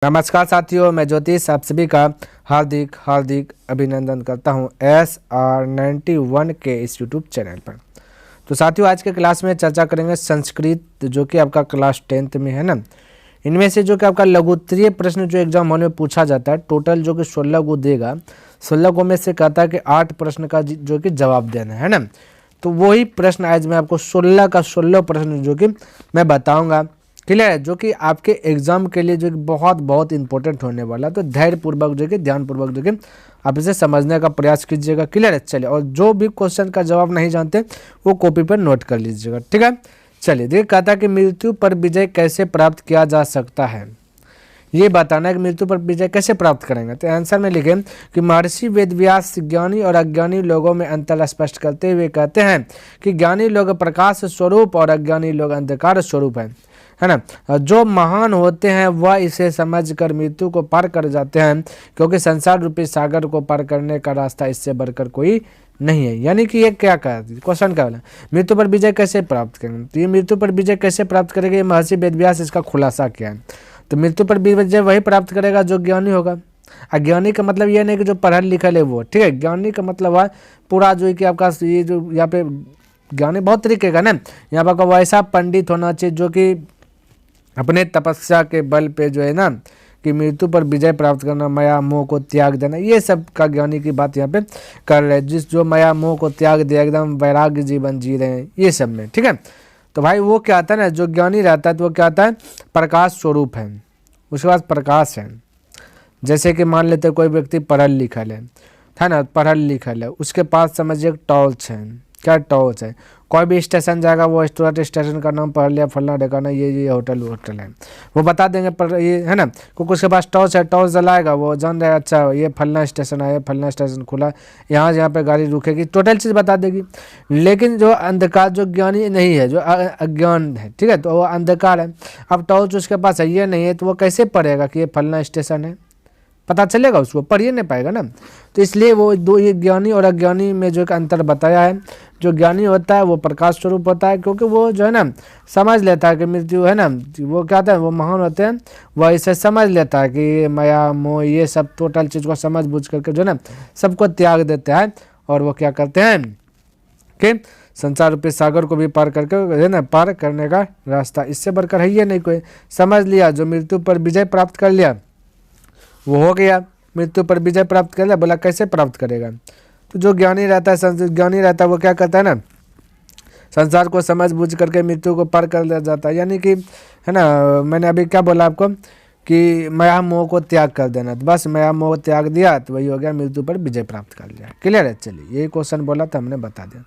नमस्कार साथियों, मैं ज्योतिष आप सभी का हार्दिक हार्दिक अभिनंदन करता हूं SR91 के इस यूट्यूब चैनल पर। तो साथियों, आज के क्लास में चर्चा करेंगे संस्कृत, जो कि आपका क्लास 10th में है ना। इनमें से जो कि आपका लघुत्तरीय प्रश्न जो एग्जाम हॉल में पूछा जाता है, टोटल जो कि 16 को देगा, 16 को में से कहता है कि 8 प्रश्न का जो कि जवाब देना है ना। तो वही प्रश्न आज मैं आपको 16 का 16 प्रश्न जो कि मैं बताऊँगा, क्लियर है, जो कि आपके एग्जाम के लिए जो कि बहुत बहुत इंपॉर्टेंट होने वाला। तो धैर्यपूर्वक जो कि ध्यानपूर्वक जो कि आप इसे समझने का प्रयास कीजिएगा, क्लियर है। चलिए, और जो भी क्वेश्चन का जवाब नहीं जानते वो कॉपी पर नोट कर लीजिएगा, ठीक है। चलिए, देखिए, कहता है कि मृत्यु पर विजय कैसे प्राप्त किया जा सकता है, ये बताना है कि मृत्यु पर विजय कैसे प्राप्त करेंगे। तो आंसर में लिखें कि महर्षि वेदव्यास ज्ञानी और अज्ञानी लोगों में अंतर स्पष्ट करते हुए कहते हैं कि ज्ञानी लोग प्रकाश स्वरूप और अज्ञानी लोग अंधकार स्वरूप है ना। जो महान होते हैं वह इसे समझकर मृत्यु को पार कर जाते हैं, क्योंकि संसार रूपी सागर को पार करने का रास्ता इससे बढ़कर कोई नहीं है। यानी कि ये क्या कहा, क्वेश्चन क्या बोला, मृत्यु पर विजय कैसे प्राप्त करेंगे। तो ये मृत्यु पर विजय कैसे प्राप्त करेंगे, ये महर्षि वेदव्यास इसका खुलासा किया है। तो मृत्यु पर विजय वही प्राप्त करेगा जो ज्ञानी होगा। अज्ञानी का मतलब ये नहीं कि जो पढ़ा लिखा है वो, ठीक है। ज्ञानी का मतलब है पूरा जो है कि आपका ये जो यहाँ पे ज्ञानी बहुत तरीके का ना, यहाँ पर वैसा पंडित होना चाहिए जो कि अपने तपस्या के बल पे जो है ना कि मृत्यु पर विजय प्राप्त करना, माया मोह को त्याग देना, ये सब का ज्ञानी की बात यहाँ पे कर रहे हैं। जिस जो माया मोह को त्याग दिया, एकदम वैराग्य जीवन जी रहे हैं, ये सब में, ठीक है। तो भाई वो क्या आता है ना, जो ज्ञानी रहता है तो वो क्या आता है, प्रकाश स्वरूप है। उसके पास प्रकाश है। जैसे कि मान लेते कोई व्यक्ति पढ़ल लिखल है ना, पढ़ल लिखल है, उसके पास समझिए टॉर्च है। क्या टॉर्च है, कोई भी स्टेशन जाएगा वो स्टेशन का नाम पढ़ लिया, फलना ढकाना, ये होटल है, वो बता देंगे पर ये है ना। क्योंकि उसके पास टॉर्च है, टॉर्च जलाएगा, वो जान रहा है अच्छा ये फलना स्टेशन है, फलना स्टेशन खुला, यहाँ पे गाड़ी रुकेगी, टोटल चीज़ बता देगी। लेकिन जो अंधकार, जो ज्ञानी नहीं है, जो अज्ञान है, ठीक है, तो वो अंधकार है। अब टॉर्च उसके पास है, ये नहीं है, तो वो कैसे पढ़ेगा कि ये फलना स्टेशन है, पता चलेगा उसको, पढ़ ही नहीं पाएगा ना। तो इसलिए वो दो, ये ज्ञानी और अज्ञानी में जो एक अंतर बताया है। जो ज्ञानी होता है वो प्रकाश स्वरूप होता है, क्योंकि वो जो है ना समझ लेता है कि मृत्यु है ना, वो क्या होता है, वो महान होते हैं, वह इसे समझ लेता है कि माया मोह ये सब टोटल चीज़ को समझ बूझ करके जो है ना सबको त्याग देते हैं, और वो क्या करते हैं कि संसार रूपी सागर को भी पार करके है ना, पार करने का रास्ता इससे बढ़कर है ये नहीं कोई। समझ लिया, जो मृत्यु पर विजय प्राप्त कर लिया वो हो गया, मृत्यु पर विजय प्राप्त कर लिया। बोला कैसे प्राप्त करेगा, तो जो ज्ञानी रहता है, ज्ञानी रहता है, वो क्या करता है ना, संसार को समझ बूझ करके मृत्यु को पार कर लिया जाता है। यानी कि है ना, मैंने अभी क्या बोला आपको कि माया मोह को त्याग कर देना, तो बस माया मोह त्याग दिया तो वही हो गया, मृत्यु पर विजय प्राप्त कर लिया, क्लियर है। चलिए, यही क्वेश्चन बोला था हमने, बता दिया।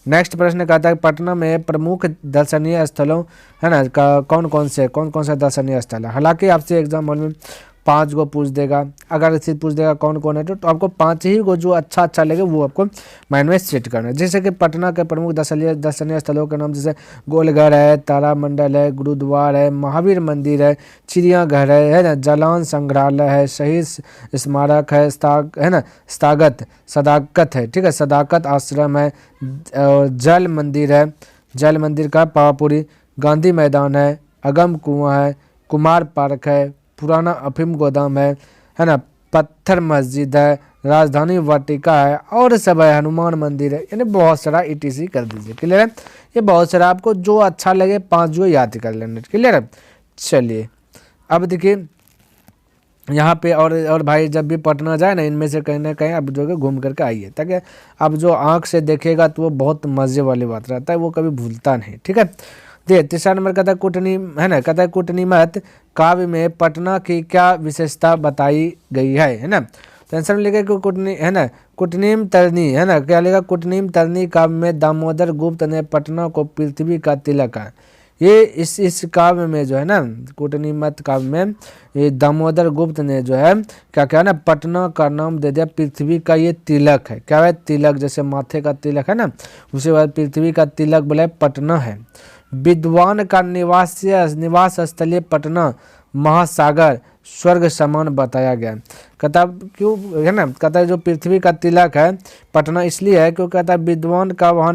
नेक्स्ट प्रश्न कहता है पटना में प्रमुख दर्शनीय स्थलों है ना का कौन कौन से दर्शनीय स्थल है। हालांकि आपसे एग्जाम हॉल में 5 को पूछ देगा, अगर इसे पूछ देगा कौन कौन है, तो आपको 5 ही को जो अच्छा लगे वो आपको माइंड में सेट करना है। जैसे कि पटना के प्रमुख दर्शनीय स्थलों के नाम जैसे गोलघर है, तारामंडल है, गुरुद्वार है, महावीर मंदिर है, चिड़ियाघर है ना, जलान संग्रहालय है, शहीद स्मारक है, सदाकत है, ठीक है, सदाकत आश्रम है, और जल मंदिर है, जल मंदिर का पावापुरी, गांधी मैदान है, अगम कुआं है, कुमार पार्क है, पुराना अफीम गोदाम है ना, पत्थर मस्जिद है, राजधानी वाटिका है, और सब है, हनुमान मंदिर है। यानी बहुत सारा ETC कर दीजिए, क्लियर है। ये बहुत सारा, आपको जो अच्छा लगे 5 जो याद कर लेना, क्लियर है। चलिए, अब देखिए यहाँ पे और भाई जब भी पटना जाए ना, इनमें से कहीं ना कहीं आप जो है घूम करके आइए, ताकि आप जो आँख से देखेगा तो वो बहुत मज़े वाली बात रहता है, वो कभी भूलता नहीं, ठीक है। देखिए, तीसरा नंबर कहता है कूटनीम है ना, कहता है कूटनीमत काव्य में पटना की क्या विशेषता बताई गई है ना। तो आंसर में लिखे कूटनी है ना, कूटनीम तरनी है ना, क्या लिखा, कूटनीम तरनी काव्य में दामोदर गुप्त ने पटना को पृथ्वी का तिलक है। ये इस काव्य में जो है ना, कूटनीमत काव्य में ये दामोदर गुप्त ने जो है क्या ना, पटना का नाम दे दिया पृथ्वी का ये तिलक है। क्या है, तिलक, जैसे माथे का तिलक है ना, उसके बाद पृथ्वी का तिलक बोला पटना है। विद्वान का निवास स्थलीय पटना महासागर स्वर्ग समान बताया गया। कहता क्यों है ना, कहता है जो पृथ्वी का तिलक है पटना इसलिए है क्योंकि कहता है विद्वान का वहाँ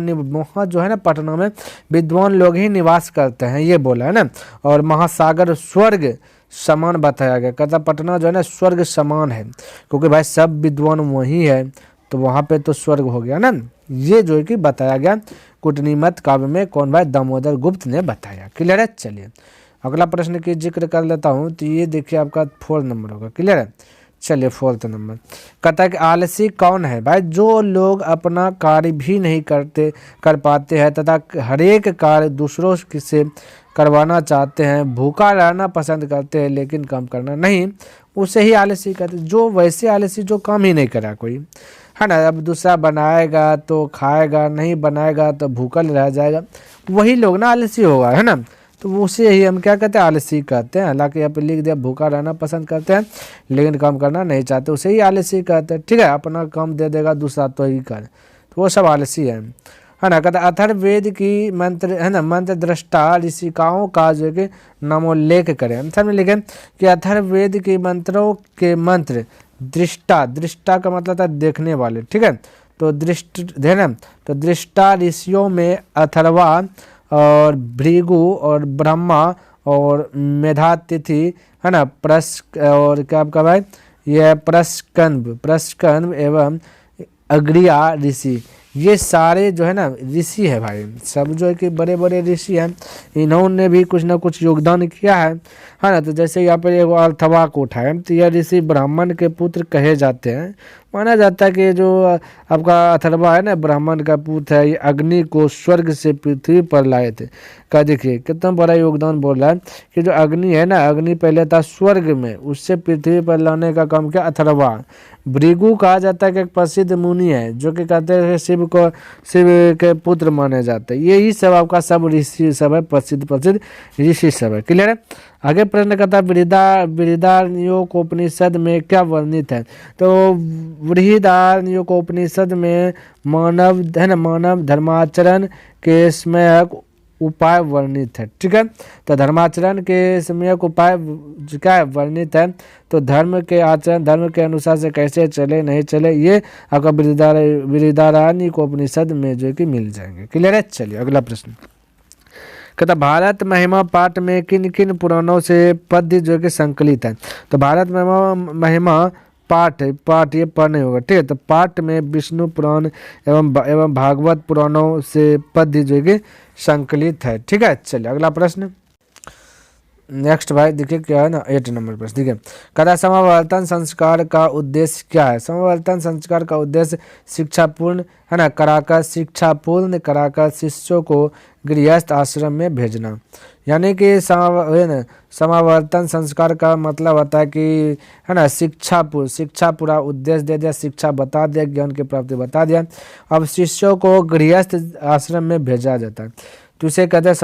जो है ना पटना में विद्वान लोग ही निवास करते हैं, ये बोला है ना। और महासागर स्वर्ग समान बताया गया। कहता पटना जो है ना स्वर्ग समान है, क्योंकि भाई सब विद्वान वही है, तो वहाँ पे तो स्वर्ग हो गया ना। ये जो है कि बताया गया कूटनीमत काव्य में, कौन भाई, दामोदर गुप्त ने बताया। क्लियर है। चलिए अगला प्रश्न की जिक्र कर लेता हूँ, तो ये देखिए आपका 4 नंबर होगा। क्लियर है। चलिए 4th नंबर कहता है कि आलसी कौन है भाई, जो लोग अपना कार्य भी नहीं कर पाते हैं तथा हरेक कार्य दूसरों से करवाना चाहते हैं, भूखा रहना पसंद करते हैं लेकिन काम करना नहीं, उसे ही आलसी कहते हैं। जो वैसे आलसी जो काम ही नहीं करा कोई, है ना, अब दूसरा बनाएगा तो खाएगा, नहीं बनाएगा तो भूखल रह जाएगा, वही लोग ना आलसी होगा, है ना। तो उसे ही हम क्या कहते हैं, आलसी कहते हैं। हालांकि यहाँ पे लिख दिया भूखा रहना पसंद करते हैं लेकिन काम करना नहीं चाहते, उसे ही आलसी कहते हैं। ठीक है, अपना काम दे देगा दूसरा तो ही कर, तो वो सब आलसी है ना। कहते अथर्ववेद की मंत्र, है ना, मंत्र दृष्टा ऋषिकाओं का जो कि नामोल्लेख करें। अंतर में लिखें कि अथर्ववेद के मंत्रों के मंत्र दृष्टा, दृष्टा का मतलब था देखने वाले। ठीक है, तो दृष्ट है ना, तो दृष्टा ऋषियों में अथर्वा और भृगु और ब्रह्मा और मेधातिथि, है ना, और क्या आपका भाई ये प्रस्कंद एवं अग्रिया ऋषि, ये सारे जो है ना ऋषि है भाई, सब जो है कि बड़े बड़े ऋषि हैं, इन्होंने भी कुछ ना कुछ योगदान किया है ना। तो जैसे यहाँ पर एक अर्थवा को उठाए, तो यह ऋषि ब्राह्मण के पुत्र कहे जाते हैं। माना जाता है कि जो आपका अथर्वा है ना ब्राह्मण का पुत्र है, ये अग्नि को स्वर्ग से पृथ्वी पर लाए थे। क्या देखिए कितना बड़ा योगदान बोल रहा है कि जो अग्नि है ना, अग्नि पहले था स्वर्ग में, उससे पृथ्वी पर लाने का काम किया अथर्वा। भृगु कहा जाता है कि एक प्रसिद्ध मुनि है जो कि कहते हैं शिव के पुत्र माने जाते हैं। यही सब आपका सब ऋषि सब है, प्रसिद्ध ऋषि सब है। क्लियर है। आगे प्रश्न करता है बृहदारण्यकोपनिषद में क्या वर्णित है। तो बृहदारण्यकोपनिषद में मानव, है ना, मानव धर्माचरण के समय उपाय वर्णित है। ठीक है, तो धर्माचरण के समय उपाय क्या वर्णित है, तो धर्म के आचरण, धर्म के अनुसार से कैसे चले नहीं चले, ये आपका बृहदारण्यकोपनिषद में जो कि मिल जाएंगे। क्लियर है। चलिए अगला प्रश्न कहता भारत महिमा पाठ में किन किन पुराणों से पद्य जो कि संकलित है। तो भारत महिमा पाठ ये पढ़ नहीं होगा। ठीक है, तो पाठ में विष्णु पुराण एवं भागवत पुराणों से पद्य जो कि संकलित है। ठीक है। चलिए अगला प्रश्न नेक्स्ट भाई देखिए क्या है ना, 8 नंबर प्रश्न। ठीक है, कहता समावर्तन संस्कार का उद्देश्य क्या है। समावर्तन संस्कार का उद्देश्य शिक्षापूर्ण, है ना, कराकर शिक्षापूर्ण कराकर शिष्यों को गृहस्थ आश्रम में भेजना। यानी कि समावर्तन संस्कार का मतलब होता है कि, है ना, शिक्षा पूरा उद्देश्य दे दिया, शिक्षा बता दिया, ज्ञान की प्राप्ति बता दिया, अब शिष्यों को गृहस्थ आश्रम में भेजा जाता है, तो उसे कहते हैं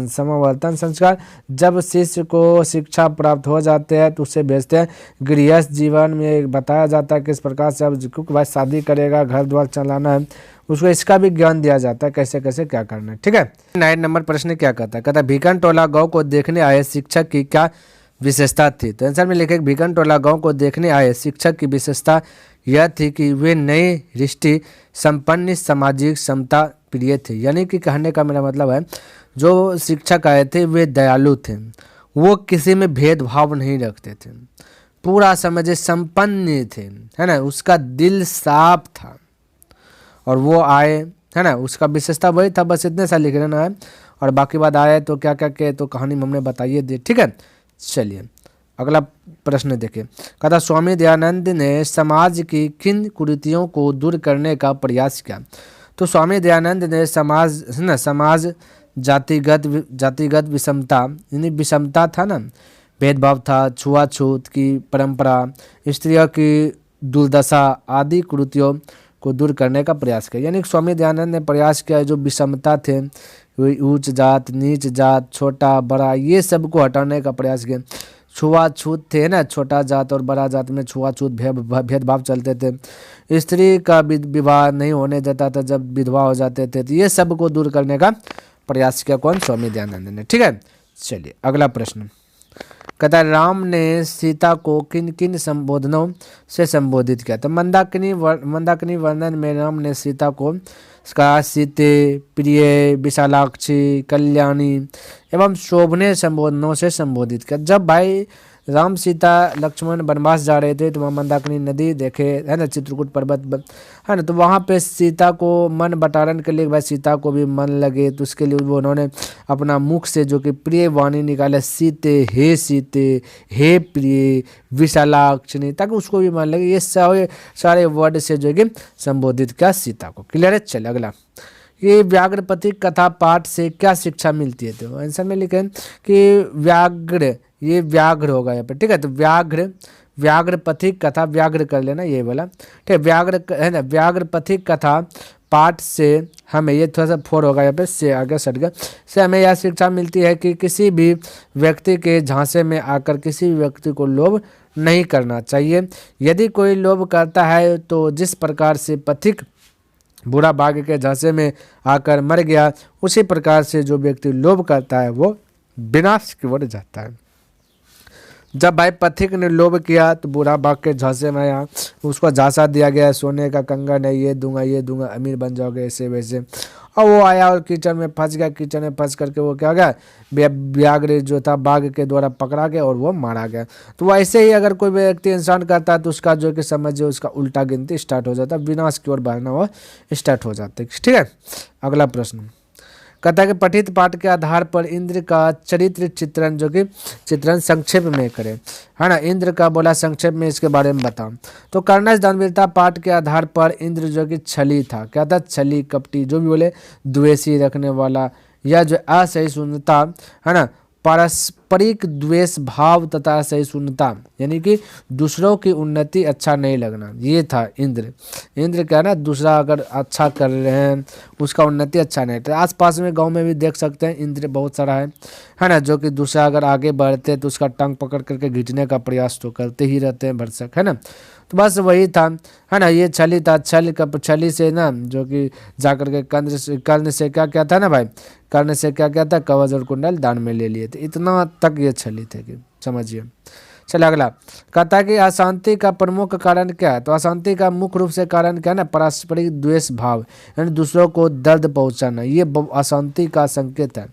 समावर्तन संस्कार। जब शिष्य को शिक्षा प्राप्त हो जाते हैं तो उसे भेजते हैं गृहस्थ जीवन में, बताया जाता है किस प्रकार से अब क्योंकि भाई शादी करेगा, घर द्वार चलाना है, उसको इसका भी ज्ञान दिया जाता है कैसे कैसे क्या करना है। ठीक है। 9 नंबर प्रश्न क्या कहता है, कहता है भिकन टोला गाँव को देखने आए शिक्षक की क्या विशेषता थी। तो आंसर में लिखे भिकन टोला गाँव को देखने आए शिक्षक की विशेषता यह थी कि वे नई दृष्टि संपन्न सामाजिक समता प्रिय थे। यानी कि कहने का मेरा मतलब है जो शिक्षक आए थे वे दयालु थे, वो किसी में भेदभाव नहीं रखते थे, पूरा समझे संपन्न थे, है ना, उसका दिल साफ था और वो आए, है ना, उसका विशेषता वही था, बस इतने सा लिख लेना है और बाकी बात आए तो क्या क्या के तो कहानी में हमने बताइए दी। ठीक है। चलिए अगला प्रश्न देखिए, कहता स्वामी दयानंद ने समाज की किन कुरीतियों को दूर करने का प्रयास किया। तो स्वामी दयानंद ने समाज जातिगत विषमता, यानी विषमता था ना, भेदभाव था, छुआछूत की परंपरा, स्त्रियों की दुर्दशा आदि कुरीतियों को दूर करने का प्रयास किया। यानी स्वामी दयानंद ने प्रयास किया जो विषमता थे, उच्च जात नीच जात छोटा बड़ा ये सब को हटाने का प्रयास किया। छुआछूत थे ना, छोटा जात और बड़ा जात में छुआछूत भेदभाव चलते थे, स्त्री का विवाह नहीं होने देता था जब विधवा हो जाते थे, तो ये सब को दूर करने का प्रयास किया कौन, स्वामी दयानंद ने। ठीक है। चलिए अगला प्रश्न कहता है राम ने सीता को किन किन संबोधनों से संबोधित किया। तो मंदाकिनी वर्णन में राम ने सीता को का सीते, प्रिय, विशालाक्षी, कल्याणी एवं शोभनीय संबोधनों से संबोधित किया। जब भाई राम सीता लक्ष्मण वनवास जा रहे थे तो वहाँ मंदाकिनी नदी देखे, है ना, चित्रकूट पर्वत है ना, तो वहाँ पे सीता को मन बटारन के लिए भाई सीता को भी मन लगे, तो उसके लिए वो उन्होंने अपना मुख से जो कि प्रिय वाणी निकाला, सीते, हे प्रिय, विशालाक्षिणी, ताकि उसको भी मन लगे। ये सारे वर्ड से जो है कि संबोधित किया सीता को। क्लियर है। चले अगला, ये व्याघ्रपति कथा पाठ से क्या शिक्षा मिलती है? तो आंसर में लिखे कि व्याघ्र, ये व्याघ्र होगा यहाँ पे, ठीक है। तो व्याघ्रपथी कथा, व्याघ्र कर लेना ये वाला, ठीक है, व्याघ्र है ना, व्याघ्रपथी कथा पाठ से हमें, ये थोड़ा सा 4 होगा यहाँ पे, से आगे सट गया, से हमें यह शिक्षा मिलती है कि किसी भी व्यक्ति के झांसे में आकर किसी भी व्यक्ति को लोभ नहीं करना चाहिए। यदि कोई लोभ करता है तो जिस प्रकार से पथिक बुरा बाघ के झांसे में आकर मर गया, उसी प्रकार से जो व्यक्ति लोभ करता है वो विनाश की ओर जाता है। जब भाई पथिक ने लोभ किया तो बुरा बाघ के झांसे में आया, उसको झांसा दिया गया, सोने का कंगन है, ये दूंगा, अमीर बन जाओगे, ऐसे वैसे, और वो आया और कीचड़ में फंस गया। कीचड़ में फंस करके वो क्या हो गया, व्याघ्र जो था बाघ के द्वारा पकड़ा गया और वो मारा गया। तो वैसे ही अगर कोई व्यक्ति इंसान करता है तो उसका जो कि समझिए उसका उल्टा गिनती स्टार्ट हो जाता है, विनाश की ओर बढ़ना वो स्टार्ट हो जाता है। ठीक है। अगला प्रश्न कहता है कि पठित पाठ के आधार पर इंद्र का चरित्र चित्रण जो कि चित्रण संक्षेप में करें, है ना। इंद्र का बोला संक्षेप में इसके बारे में बताओ। तो कर्णश दानवीरता पाठ के आधार पर इंद्र जो कि छली था, क्या था, छली, कपटी, जो भी बोले द्वेषी रखने वाला, या जो असहिष्णुता, है ना, पारस्परिक द्वेष भाव तथा सहिष्णुता, यानी कि दूसरों की उन्नति अच्छा नहीं लगना, ये था इंद्र। इंद्र क्या है ना, दूसरा अगर अच्छा कर रहे हैं उसका उन्नति अच्छा नहीं। तो आसपास में गांव में भी देख सकते हैं इंद्र बहुत सारा है ना, जो कि दूसरा अगर आगे बढ़ते तो उसका टंग पकड़ करके खींचने का प्रयास तो करते ही रहते हैं भरसक, है ना। तो बस वही था, है ना, ये छली था। छली से ना जो कि जाकर के कर्ण से क्या था ना भाई, कर्ण से क्या था, कवच और कुंडल दान में ले लिए थे। इतना तक ये छली थे कि समझिए। चलिए अगला कहता है कि अशांति का प्रमुख कारण क्या है? तो अशांति का मुख्य रूप से कारण क्या है ना, पारस्परिक द्वेष भाव, यानी दूसरों को दर्द पहुंचाना, ये अशांति का संकेत है।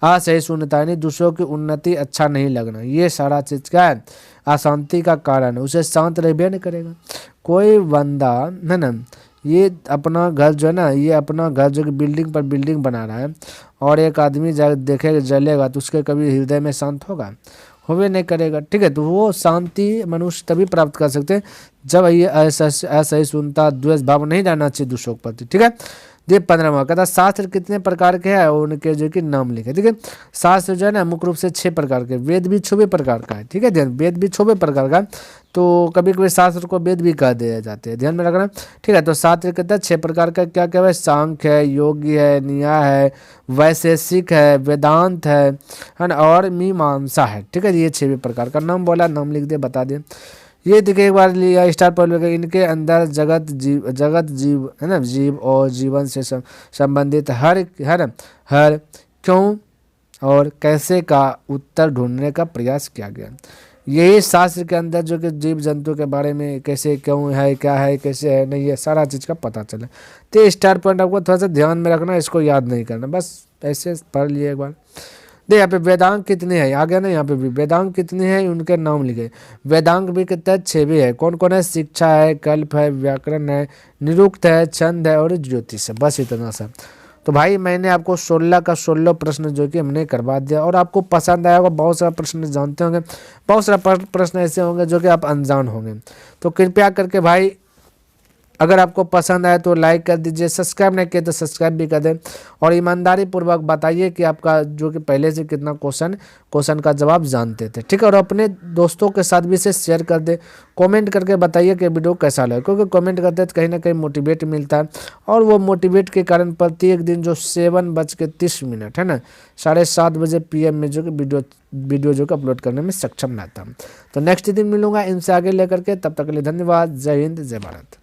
असहिष्णुता यानी दूसरों की उन्नति अच्छा नहीं लगना, ये सारा चीज क्या है, अशांति का कारण है। उसे शांत रहबे नहीं करेगा। कोई बंदा है ना, ये अपना घर जो है ना, ये अपना घर जो कि बिल्डिंग पर बिल्डिंग बना रहा है, और एक आदमी देखेगा जलेगा तो उसके कभी हृदय में शांत होगा, होवे नहीं करेगा। ठीक है। तो वो शांति मनुष्य तभी प्राप्त कर सकते हैं जब ये असहिष्णुता द्वेष भाव नहीं रहना चाहिए दूसरों के प्रति। ठीक है। ये 15वां कहता शास्त्र कितने प्रकार के हैं, उनके जो कि नाम लिखे। ठीक है। शास्त्र जो है ना मुख्य रूप से 6 प्रकार के, वेद भी 6 प्रकार का है। ठीक है। ध्यान, वेद भी 6 प्रकार का, तो कभी कभी शास्त्र को वेद भी कह दिए जाते हैं, ध्यान में रखना। ठीक है। तो शास्त्र कहता है 6 प्रकार का, क्या क्या है, सांख्य है, योग्य है, न्याय है, वैशेषिक है, वेदांत है ना, और मीमांसा है। ठीक है। ये 6 प्रकार का नाम बोला, नाम लिख दे, बता दे। ये देखिए एक बार लिया स्टार पर, इनके अंदर जगत जीव है ना, जीव और जीवन से संबंधित हर है ना, हर, क्यों और कैसे का उत्तर ढूंढने का प्रयास किया गया। यही शास्त्र के अंदर जो कि जीव जंतु के बारे में कैसे, क्यों है, क्या है, कैसे है, नहीं है, सारा चीज़ का पता चला। तो स्टार पॉइंट आपको थोड़ा सा ध्यान में रखना, इसको याद नहीं करना, बस ऐसे पढ़ लिए एक बार। देख यहाँ पे वेदांग कितने हैं, आ गया ना, यहाँ पे भी वेदांग कितने हैं उनके नाम लिखे। वेदांग भी कितने 6 भी है। कौन कौन है, शिक्षा है, कल्प है, व्याकरण है, निरुक्त है, छंद है और ज्योतिष है। बस इतना सा। तो भाई मैंने आपको 16 का 16 प्रश्न जो कि हमने करवा दिया, और आपको पसंद आया होगा। बहुत सारा प्रश्न जानते होंगे, बहुत सारा प्रश्न ऐसे होंगे जो कि आप अनजान होंगे। तो कृपया करके भाई अगर आपको पसंद आए तो लाइक कर दीजिए, सब्सक्राइब नहीं किए तो सब्सक्राइब भी कर दें, और ईमानदारी पूर्वक बताइए कि आपका जो कि पहले से कितना क्वेश्चन का जवाब जानते थे। ठीक है। और अपने दोस्तों के साथ भी इसे शेयर कर दें, कमेंट करके बताइए कि वीडियो कैसा लगा, क्योंकि कमेंट करते तो कहीं ना कहीं मोटिवेट मिलता है, और वो मोटिवेट के कारण प्रत्येक दिन जो 7:30 है ना, 7:30 बजे PM में जो कि वीडियो जो कि अपलोड करने में सक्षम रहता हूँ। तो नेक्स्ट दिन मिलूंगा इनसे आगे लेकर के, तब तक के लिए धन्यवाद। जय हिंद, जय भारत।